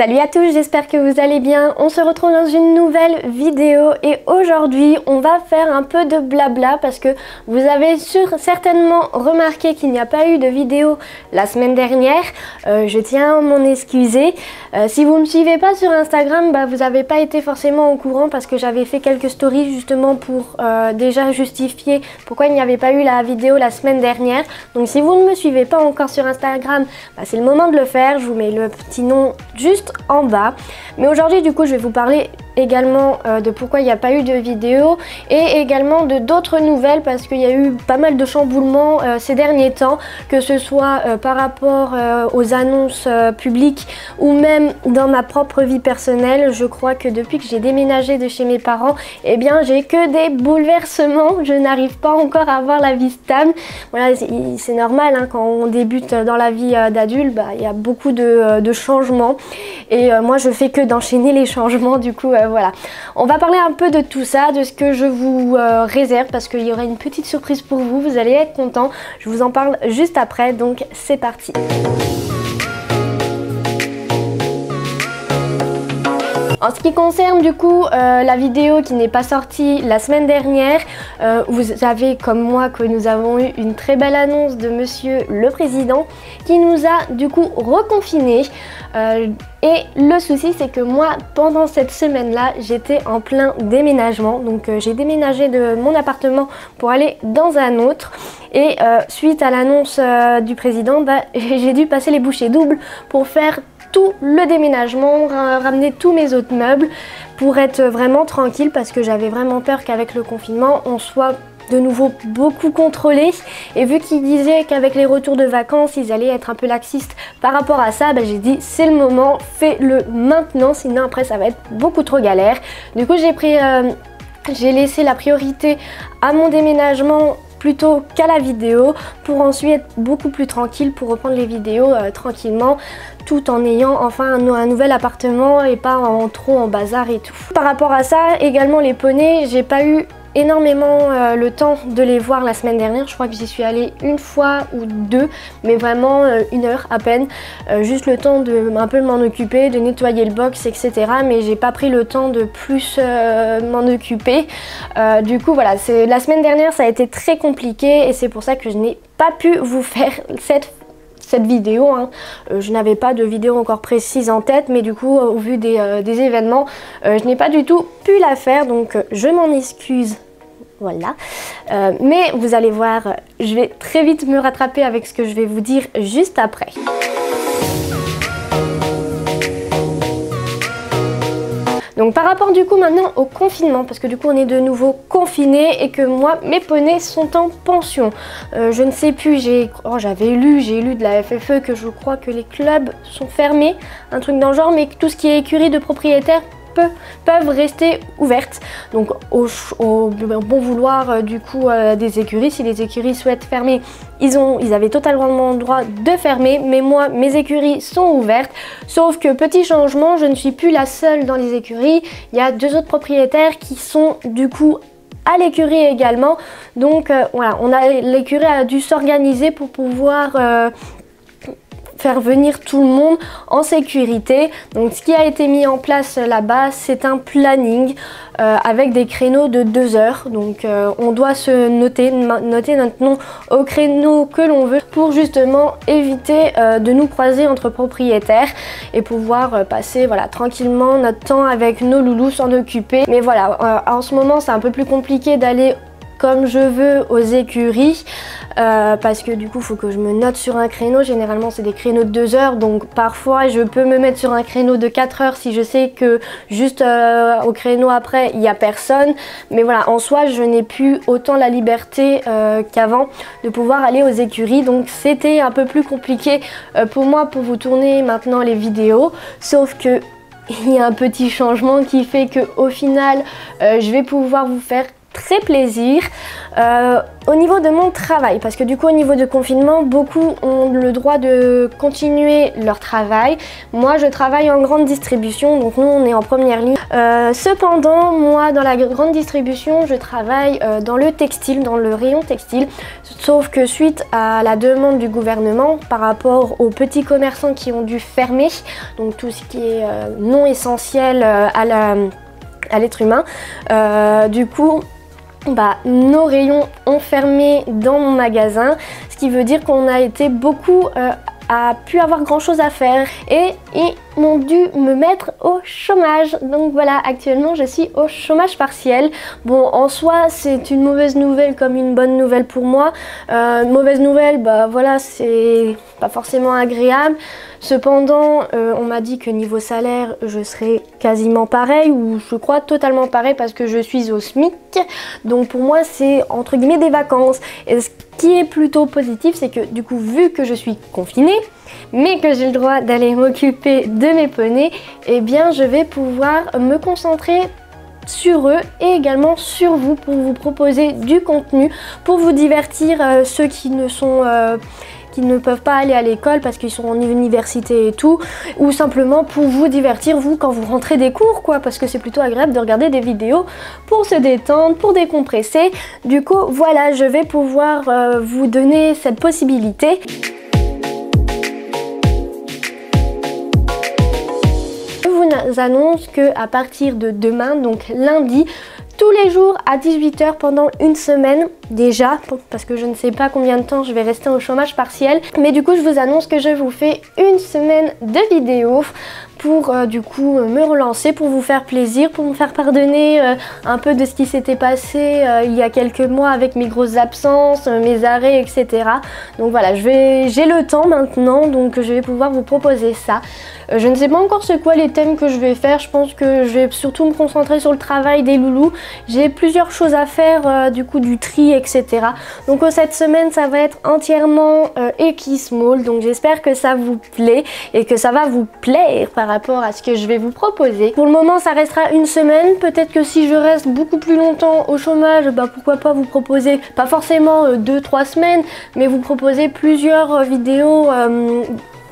Salut à tous, j'espère que vous allez bien. On se retrouve dans une nouvelle vidéo et aujourd'hui on va faire un peu de blabla parce que vous avez certainement remarqué qu'il n'y a pas eu de vidéo la semaine dernière. Je tiens à m'en excuser. Si vous ne me suivez pas sur Instagram, vous n'avez pas été forcément au courant parce que j'avais fait quelques stories justement pour déjà justifier pourquoi il n'y avait pas eu la vidéo la semaine dernière. Donc si vous ne me suivez pas encore sur Instagram, c'est le moment de le faire. Je vous mets le petit nom juste en bas. Mais aujourd'hui du coup je vais vous parler également de pourquoi il n'y a pas eu de vidéo et également de d'autres nouvelles parce qu'il y a eu pas mal de chamboulements ces derniers temps, que ce soit par rapport aux annonces publiques ou même dans ma propre vie personnelle. Je crois que depuis que j'ai déménagé de chez mes parents, eh bien j'ai que des bouleversements. Je n'arrive pas encore à avoir la vie stable. Voilà, c'est normal hein, quand on débute dans la vie d'adulte, il y a beaucoup de changements et moi je fais que d'enchaîner les changements. Du coup voilà, on va parler un peu de tout ça, de ce que je vous réserve parce qu'il y aura une petite surprise pour vous, vous allez être contents. Je vous en parle juste après, donc c'est parti. En ce qui concerne du coup la vidéo qui n'est pas sortie la semaine dernière, vous savez comme moi que nous avons eu une très belle annonce de Monsieur le Président qui nous a du coup reconfinés. Et le souci c'est que moi pendant cette semaine là j'étais en plein déménagement, donc j'ai déménagé de mon appartement pour aller dans un autre et suite à l'annonce du président, j'ai dû passer les bouchées doubles pour faire tout le déménagement, ramener tous mes autres meubles pour être vraiment tranquille parce que j'avais vraiment peur qu'avec le confinement on soit de nouveau beaucoup contrôlé, et vu qu'ils disaient qu'avec les retours de vacances ils allaient être un peu laxistes par rapport à ça, j'ai dit c'est le moment, fais-le maintenant, sinon après ça va être beaucoup trop galère. Du coup j'ai laissé la priorité à mon déménagement plutôt qu'à la vidéo pour ensuite être beaucoup plus tranquille pour reprendre les vidéos tranquillement, tout en ayant enfin un nouvel appartement et pas trop en bazar et tout. Par rapport à ça également, les poneys, j'ai pas eu énormément le temps de les voir la semaine dernière. Je crois que j'y suis allée une fois ou deux, mais vraiment une heure à peine, juste le temps de un peu m'en occuper, de nettoyer le box, etc. Mais j'ai pas pris le temps de plus m'en occuper. Du coup voilà, la semaine dernière ça a été très compliqué et c'est pour ça que je n'ai pas pu vous faire cette vidéo, hein. Je n'avais pas de vidéo encore précise en tête, mais du coup au vu des événements, je n'ai pas du tout pu la faire, donc je m'en excuse. Voilà, mais vous allez voir, je vais très vite me rattraper avec ce que je vais vous dire juste après. Donc par rapport du coup maintenant au confinement, parce que du coup on est de nouveau confinés et que moi mes poneys sont en pension. Je ne sais plus, j'ai lu de la FFE que je crois que les clubs sont fermés, un truc dans le genre, mais que tout ce qui est écurie de propriétaires peuvent rester ouvertes, donc au bon vouloir du coup des écuries. Si les écuries souhaitent fermer, ils avaient totalement le droit de fermer, mais moi mes écuries sont ouvertes, sauf que petit changement, je ne suis plus la seule dans les écuries, il y a deux autres propriétaires qui sont du coup à l'écurie également, donc voilà, l'écurie a dû s'organiser pour pouvoir faire venir tout le monde en sécurité. Donc ce qui a été mis en place là-bas, c'est un planning avec des créneaux de 2 heures. Donc on doit se noter notre nom au créneau que l'on veut pour justement éviter de nous croiser entre propriétaires et pouvoir passer voilà, tranquillement notre temps avec nos loulous, s'en occuper. Mais voilà, en ce moment c'est un peu plus compliqué d'aller comme je veux aux écuries parce que du coup il faut que je me note sur un créneau. Généralement c'est des créneaux de 2 heures, donc parfois je peux me mettre sur un créneau de 4 heures si je sais que juste au créneau après il n'y a personne. Mais voilà, en soi je n'ai plus autant la liberté qu'avant de pouvoir aller aux écuries, donc c'était un peu plus compliqué pour moi pour vous tourner maintenant les vidéos, sauf que il y a un petit changement qui fait que au final je vais pouvoir vous faire très plaisir. Au niveau de mon travail, parce que du coup au niveau de confinement, beaucoup ont le droit de continuer leur travail. Moi je travaille en grande distribution, donc nous on est en première ligne. Cependant, moi dans la grande distribution, je travaille dans le textile, dans le rayon textile. Sauf que suite à la demande du gouvernement par rapport aux petits commerçants qui ont dû fermer, donc tout ce qui est non essentiel à l'être humain, du coup nos rayons ont fermé dans mon magasin, ce qui veut dire qu'on a été beaucoup à pu avoir grand chose à faire et ils m'ont dû me mettre au chômage. Donc voilà, actuellement je suis au chômage partiel. Bon, en soi c'est une mauvaise nouvelle comme une bonne nouvelle pour moi. Mauvaise nouvelle, voilà, c'est pas forcément agréable. Cependant, on m'a dit que niveau salaire, je serais quasiment pareil, ou je crois totalement pareil parce que je suis au SMIC. Donc pour moi, c'est entre guillemets des vacances. Et ce qui est plutôt positif, c'est que du coup, vu que je suis confinée, mais que j'ai le droit d'aller m'occuper de mes poneys, eh bien je vais pouvoir me concentrer sur eux et également sur vous pour vous proposer du contenu, pour vous divertir ceux qui ne peuvent pas aller à l'école parce qu'ils sont en université et tout, ou simplement pour vous divertir vous quand vous rentrez des cours quoi, parce que c'est plutôt agréable de regarder des vidéos pour se détendre, pour décompresser. Du coup voilà, je vais pouvoir vous donner cette possibilité. Je vous annonce que à partir de demain, donc lundi, tous les jours à 18 h pendant une semaine déjà, parce que je ne sais pas combien de temps je vais rester au chômage partiel, mais du coup je vous annonce que je vous fais une semaine de vidéos pour du coup me relancer, pour vous faire plaisir, pour me faire pardonner un peu de ce qui s'était passé il y a quelques mois avec mes grosses absences, mes arrêts, etc. Donc voilà, j'ai le temps maintenant, donc je vais pouvoir vous proposer ça. Je ne sais pas encore c'est quoi les thèmes que je vais faire, je pense que je vais surtout me concentrer sur le travail des loulous. J'ai plusieurs choses à faire, du coup du tri, etc. Donc cette semaine ça va être entièrement Equismall, donc j'espère que ça vous plaît et que ça va vous plaire par rapport à ce que je vais vous proposer. Pour le moment ça restera une semaine, peut-être que si je reste beaucoup plus longtemps au chômage, pourquoi pas vous proposer, pas forcément 2-3 semaines, mais vous proposer plusieurs vidéos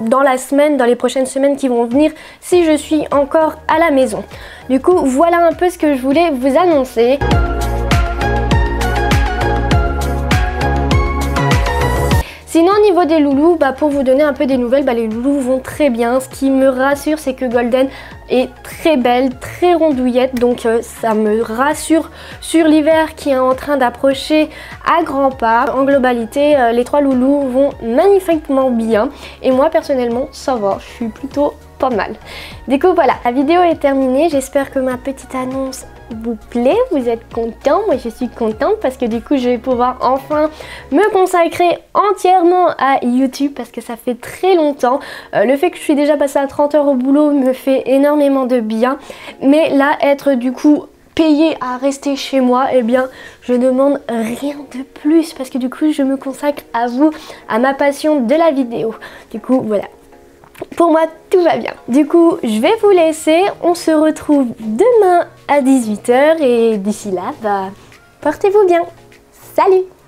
dans la semaine, dans les prochaines semaines qui vont venir si je suis encore à la maison. Du coup voilà un peu ce que je voulais vous annoncer. Sinon au niveau des loulous, pour vous donner un peu des nouvelles, les loulous vont très bien. Ce qui me rassure, c'est que Golden est très belle, très rondouillette, donc ça me rassure sur l'hiver qui est en train d'approcher à grands pas. En globalité, les trois loulous vont magnifiquement bien et moi personnellement ça va, je suis plutôt pas mal. Du coup voilà, la vidéo est terminée, j'espère que ma petite annonce vous plaît, vous êtes content, moi je suis contente parce que du coup je vais pouvoir enfin me consacrer entièrement à YouTube parce que ça fait très longtemps. Le fait que je suis déjà passée à 30 heures au boulot me fait énormément de bien, mais là être du coup payée à rester chez moi, eh bien je demande rien de plus parce que du coup je me consacre à vous, à ma passion de la vidéo. Du coup voilà. Pour moi, tout va bien. Du coup, je vais vous laisser. On se retrouve demain à 18 h et d'ici là, portez-vous bien. Salut!